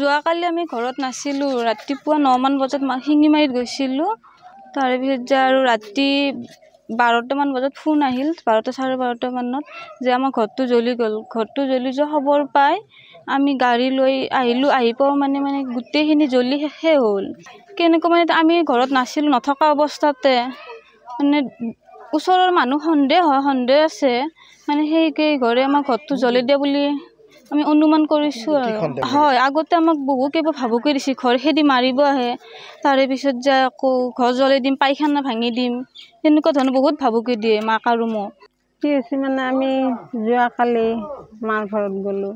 যোৱাকালি আমি ঘৰত নাছিলোঁ ৰাতিপুৱা 9 মান বজাত শিঙিমাৰীত গৈছিলোঁ তাৰ পিছত যে আৰু ৰাতি 12 মান বজাত ফোন আহিল 12 চাৰে 12 মানত যে আমাৰ ঘৰটো জ্বলি গ'ল ঘৰটো জ্বলি যোৱা খবৰ পাই আমি গাড়ী লৈ আহিলোঁ আহি পাও মানে গোটেইখিনি জ্বলি শেষে হ'ল কেনেকৈ মানে আমি ঘৰত নাছিলোঁ নথকা অৱস্থাতে মানে ওচৰৰ মানুহ সন্দেহ আছে মানে সেইকে ঘৰে আমাৰ ঘৰটো জ্বলি দিয়া বুলি আমি অনুমান কৰিছোঁ আৰু হয় আগতে আমাক বহু কেইবা ভাবুকি দিছি ঘৰ খেদি মাৰিব আহে তাৰে পিছত যে আকৌ ঘৰ জ্বলাই দিম পাইখানা ভাঙি দিম তেনেকুৱা ধৰণৰ বহুত ভাবুকি দিয়ে মাক আৰু মোক কি হৈছে মানে আমি যোৱাকালি মাৰ ঘৰত গ'লোঁ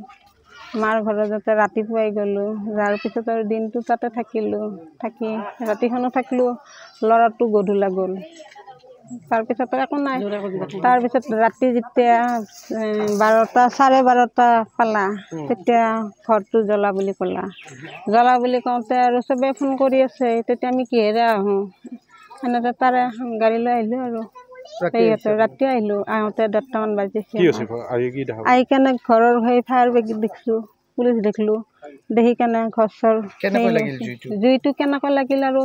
মাৰ ঘৰত যাতে ৰাতিপুৱাই গ'লোঁ যাৰ পিছত আৰু দিনটো তাতে থাকিলোঁ থাকি ৰাতিখনো থাকিলোঁ ল'ৰাটো গধূলা গ'ল তাৰপিছত একো নাই তাৰপিছত ৰাতি যেতিয়া 12টা চাৰে 12টা পালা তেতিয়া ঘৰটো জ্বলা বুলি ক'লা জ্বলা বুলি কওঁতে আৰু চবেই ফোন কৰি আছে তেতিয়া আমি কিহেৰে আহোঁ এনেকৈ তাৰে গাড়ী লৈ আহিলোঁ আৰু ৰাতি আহিলোঁ আহোঁতে 10টা মান বাজিছে আহি কেনে ঘৰৰ সেই ফায়াৰ ব্ৰিগেড দেখিছোঁ পুলিচ দেখিলোঁ দেখি কেনে ঘৰ চৰ জুইটো কেনেকৈ লাগিল আৰু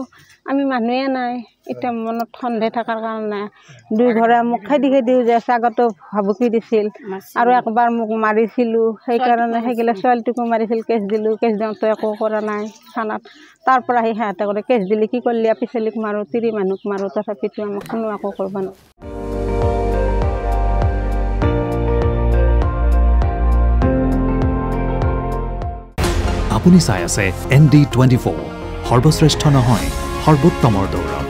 আমি মানুহে নাই এতিয়া মনত সন্দেহ থকাৰ কাৰণে দুই ঘৰে মোক খেদি যে আগতো ভাবুকি দিছিল আৰু একবাৰ মোক মাৰিছিলোঁ সেইকাৰণে সেইগিলা ছোৱালীটোকো মাৰিছিল কেছ দিলোঁ কেছ দিওঁতে একো কৰা নাই থানাত তাৰ পৰা আহি সিহঁতে কৰে কেছ দিলি কি কৰিলি পিছলিক মাৰোঁ তিৰি মানুহক মাৰোঁ তথাপিতো আমাক কোনো একো কৰিব নোৱাৰে আপুনি চাই আছে ND24 সৰ্বশ্ৰেষ্ঠ নহয় সৰ্বোত্তমৰ দৌৰত